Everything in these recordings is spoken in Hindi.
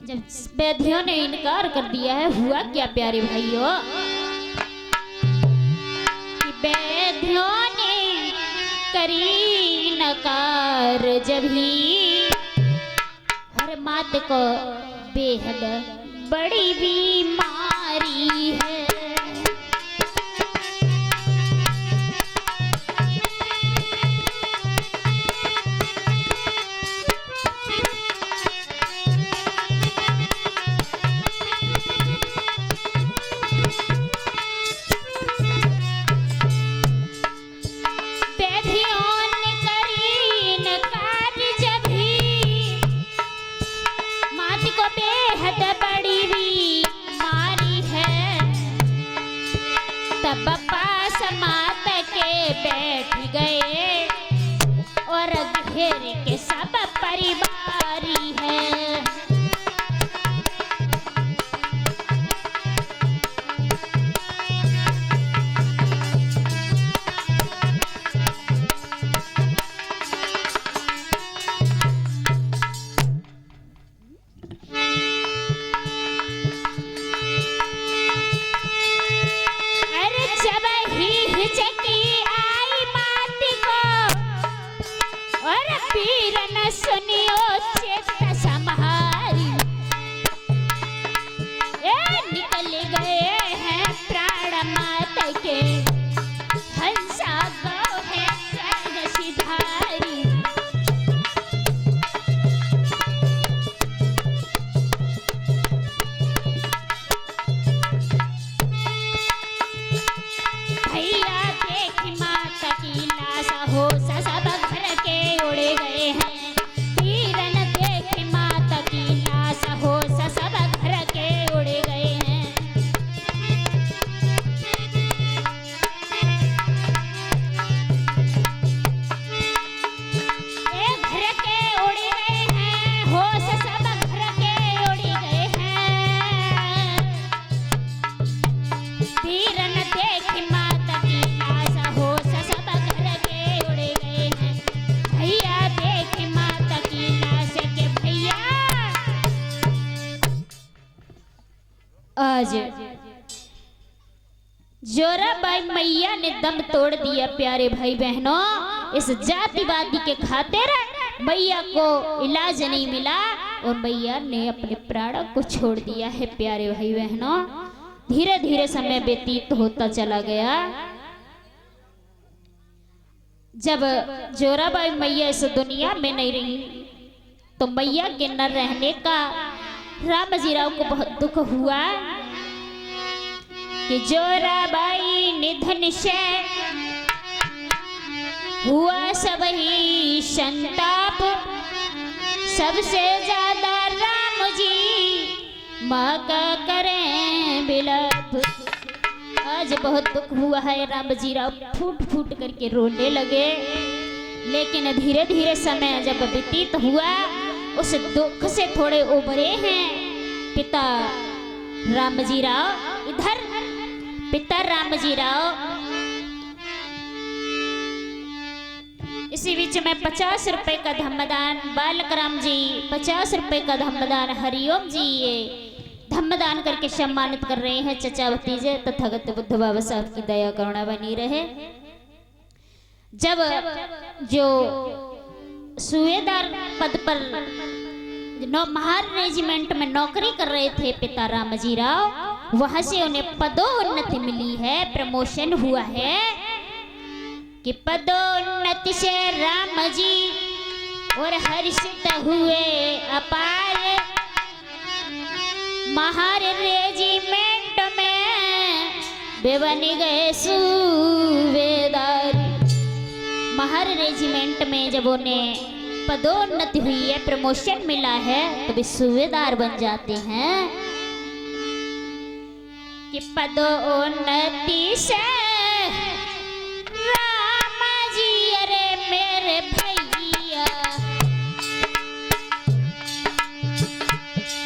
जब वैद्यों ने इनकार कर दिया है, हुआ क्या प्यारे भाइयों कि वैद्यों ने करी नकार जब ही हर मात को बेहद बड़ी बीमारी है। बैठ गए और घेर के सब परिवारी है। अरे जब ही हिचकी और पीर न सुनियो चेत संहारी, निकल गए हैं प्राण मात के हंसा गौ है स्वर्ग सिधारी। भैया देख माता की लाश हो सब घर के उड़े गए हैं। तीरन देख माता की लाश हो सब घर के उड़े गए हैं। घर के उड़े गए हैं, हो सब घर के उड़े गए हैं। तीरन देख माता की लाश हो सब घर के उड़े गए हैं। भैया देख माता की लाश के भैया आज जोराबाई मैया ने दम तोड़ दिया प्यारे भाई बहनों। इस जातिवादी के खातिर मैया को इलाज नहीं मिला और मैया ने अपने प्राणों को छोड़ दिया है प्यारे भाई बहनों। धीरे धीरे समय व्यतीत होता चला गया। जब जोराबाई मैया इस दुनिया में नहीं रही तो मैया के न रहने का रामजी राव को बहुत दुख हुआ कि जोराबाई निधन से हुआ सब ही संताप। सबसे ज्यादा राम जी माँ का करें विलाप। आज बहुत दुख हुआ है, रामजी राव फूट फूट करके रोने लगे। लेकिन धीरे धीरे समय जब व्यतीत हुआ उस दुख से थोड़े उभरे हैं पिता रामजी राव। इधर पिता रामजी राव इसी बीच में 50 रुपए का धम्मदान बालक राम जी, 50 रुपए का धम्मदान हरिओम जी ये धम्मदान करके सम्मानित कर रहे हैं। चचा भतीजे तथागत बुद्ध बाबा साहब की दया करुणा बनी रहे। जब जो सूबेदार पद पर महार रेजिमेंट में नौकरी कर रहे थे पिता रामजी राव, वहां से उन्हें पदोन्नति मिली है, प्रमोशन हुआ है कि पदोन्नति से राम जी और हर्षित हुए अपार। महार रेजिमेंट में वे बन गए सूबेदार। महार रेजिमेंट में जब उन्हें पदोन्नति हुई है, प्रमोशन मिला है, तो वे सूबेदार बन जाते हैं कि पदोन्नति से राम जी अरे मेरे भैया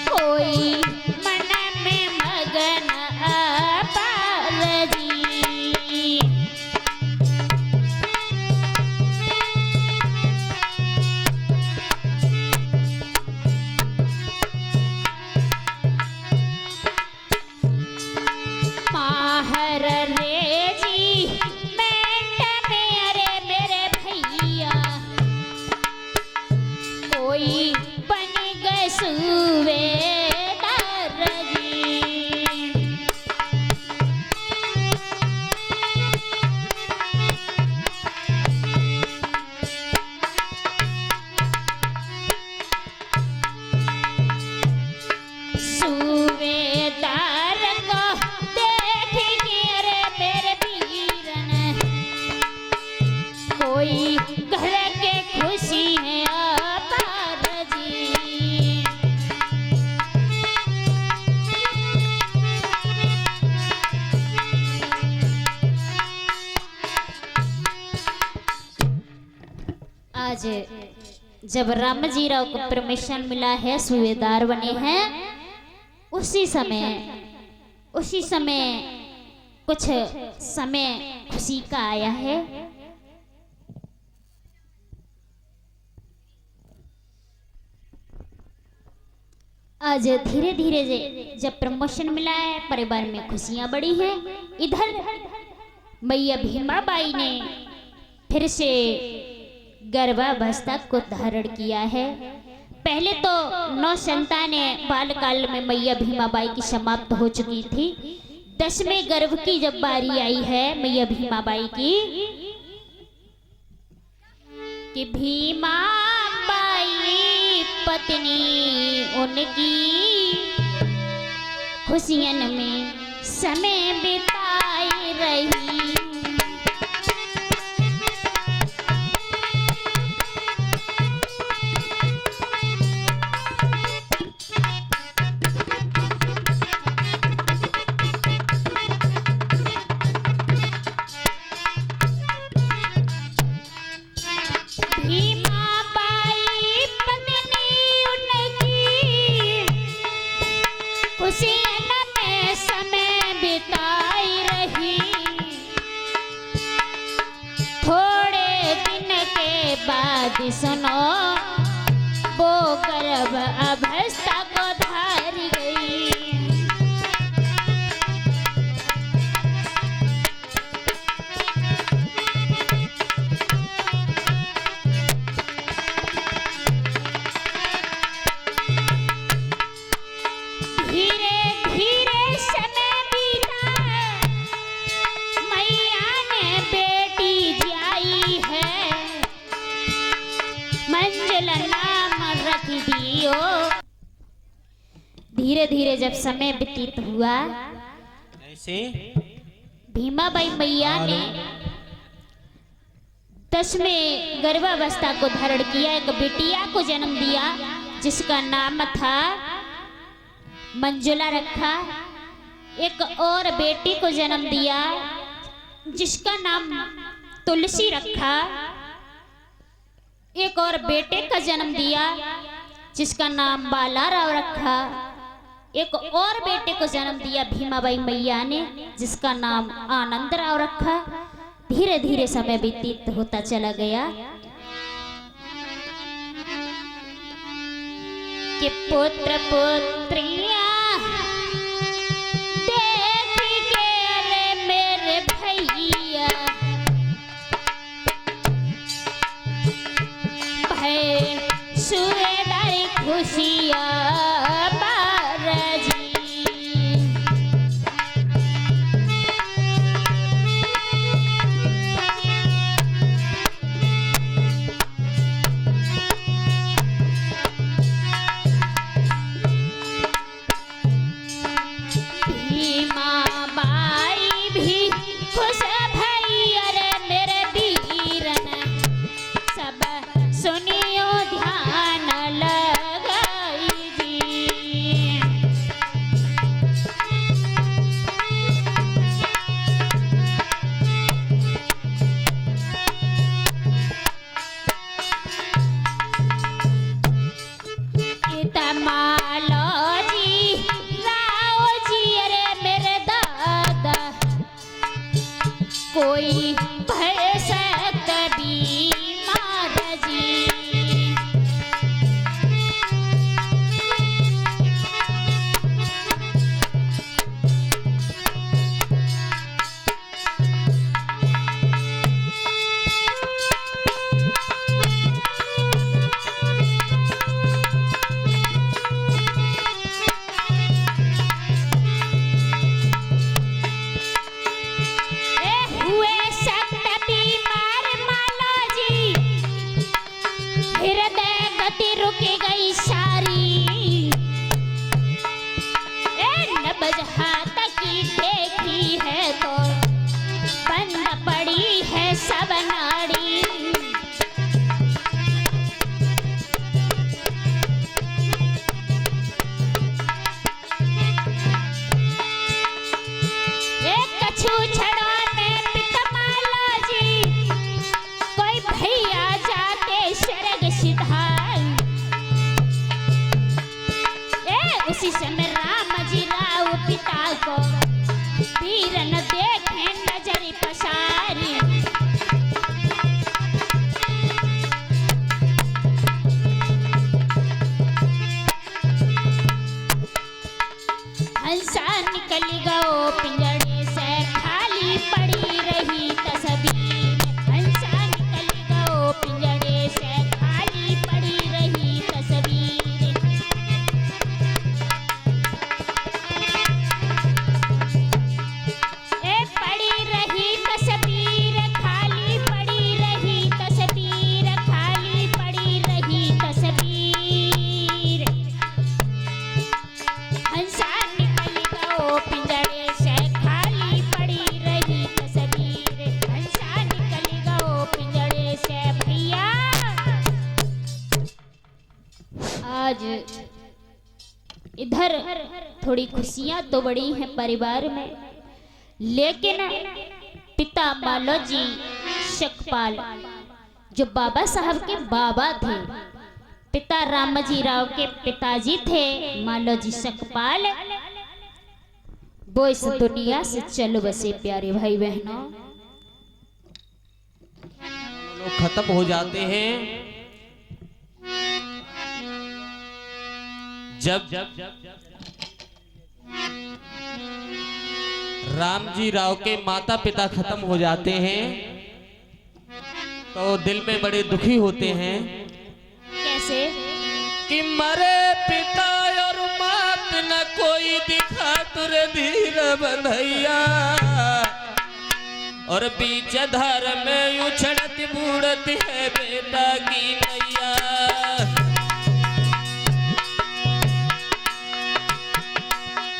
कोई मन में मगन अपार जी। सूबेदार जी। सूबेदार को देख के रे मेरे वीरन कोई घर के खुशी है अपार जी। आज जब रामजी राव को परमिशन मिला है, सूबेदार बने हैं, उसी समय कुछ समय खुशी का आया है। आज धीरे धीरे जब प्रमोशन मिला है, परिवार में खुशियां बढ़ी हैं। इधर मैया भीमाबाई ने फिर से गर्भावस्था को धारण किया है। पहले तो 9 संतानें बालकाल में मैया भीमाबाई की समाप्त हो चुकी थी। 10वें गर्भ की जब बारी आई है मैया भीमाबाई की, कि भीमाबाई पत्नी उनकी खुशियन में समय बिताई रही। सुनो वो गर्भ अवस्था को धार गई। धीरे धीरे समय बीता, मैया ने बेटी जाई है, मंजुला नाम रख दियो। धीरे धीरे जब समय व्यतीत हुआ, ऐसे भीमाबाई मैया ने 10वें गर्भावस्था को धारण किया, एक बेटिया को जन्म दिया जिसका नाम था मंजुला रखा। एक और बेटी को जन्म दिया जिसका नाम तुलसी रखा। एक और बेटे का जन्म दिया जिसका नाम बालाराव रखा। एक और बेटे को जन्म दिया भीमाबाई मैया ने जिसका नाम आनंदराव रखा। धीरे धीरे समय व्यतीत होता चला गया कि पुत्र पुत्रियां देख के रे मेरे भैया सूबेदार खुशियां बारजी। समय राम जी राव पिता को पीर न देखे नजर पसारी। हंसा निकल गओ पिंजड़े से खाली पड़ी रही तस्वीर। हंसा निकल गओ पिंजड़े से खाली पड़ी रही तस्वीर। ए पड़ी रही तस्वीर, खाली पड़ी रही तस्वीर, खाली पड़ी रही तस्वीर। हंसा निकल गओ पिंजड़े से खाली पड़ी रही तस्वीर। हंसा निकल गओ पिंजड़े से। भैया आज इधर थोड़ी खुशियां तो बड़ी हैं परिवार में, लेकिन पिता मालोजी शकपाल जो बाबा साहब के बाबा थे, पिता रामजी राव के पिताजी थे मालोजी शकपाल, वो इस दुनिया से चल बसे प्यारे भाई बहनों। लोग खत्म हो जाते हैं जब रामजी राव के माता पिता खत्म हो जाते हैं तो दिल में बड़े दुखी होते हैं। कैसे कि मरे पिता और मात न कोई दिखा तुरे धीर बंधैया, और बीच धार में उछड़त बूढ़त है बेटा की नैया।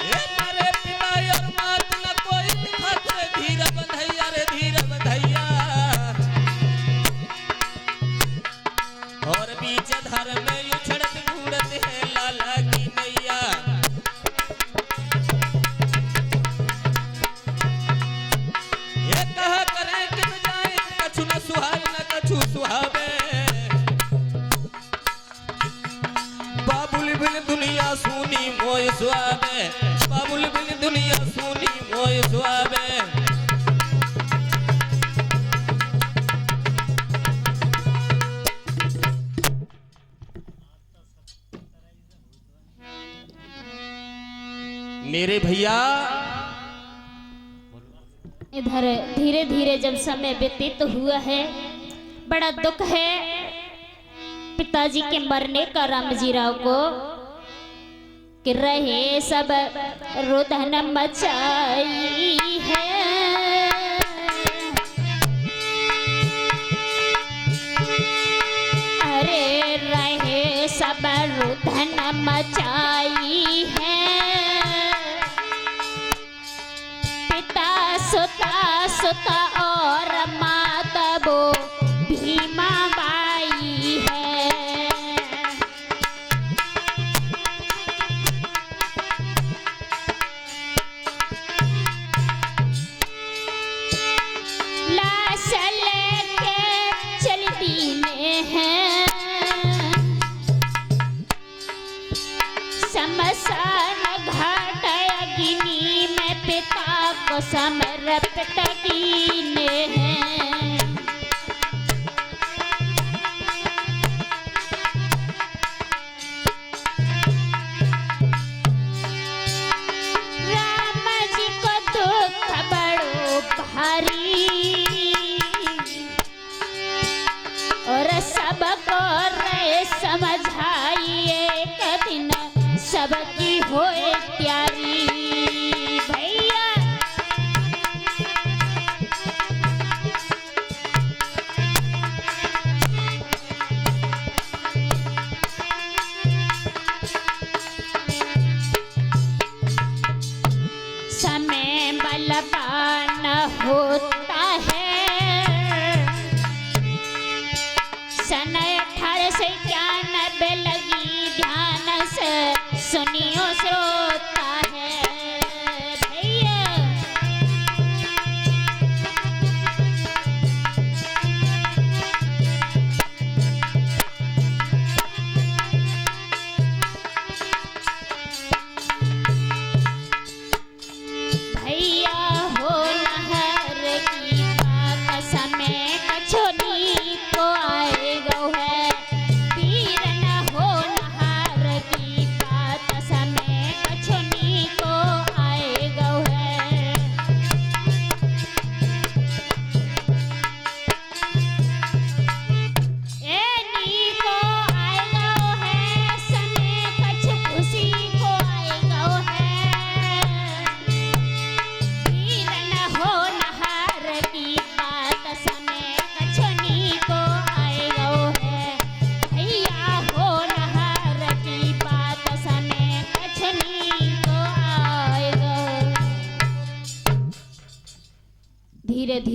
ये मरे पिता और मात न कोई दिखा तुरे धीर बंधैया, रे धीर बंधैया, और बीच धार में उछड़त बूढ़त है लाला की नैया। ये कहा करे कि न जाए कछु न सुहावे न कछु सुहावे, बाबुल बिन दुनिया सुनी मोय सुहावे, बाबुल बिन दुनिया सुनी मोय सुहावे। मेरे भैया इधर धीरे धीरे जब समय व्यतीत हुआ है, बड़ा दुख है पिताजी के मरने का रामजी राव को, कि रहे सब रुदन मचाई है। अरे रहे सब रुदन मचाई है। पिता सुता सुता और माता वो भीमा बाई है। लाश लेके चलती में है, शमशान घाट अग्नि में पिता को समर्पित कीने हैं। राम जी को दुख बड़ो भारी, और सबको रे समझाइए एक दिन सबकी होए प्यारी। भैया समय बलवान होता है, सन 1891 लगी ध्यान से सुनियो श्रोता है। भैया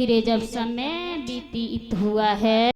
धीरे जब समय बीतीत हुआ है।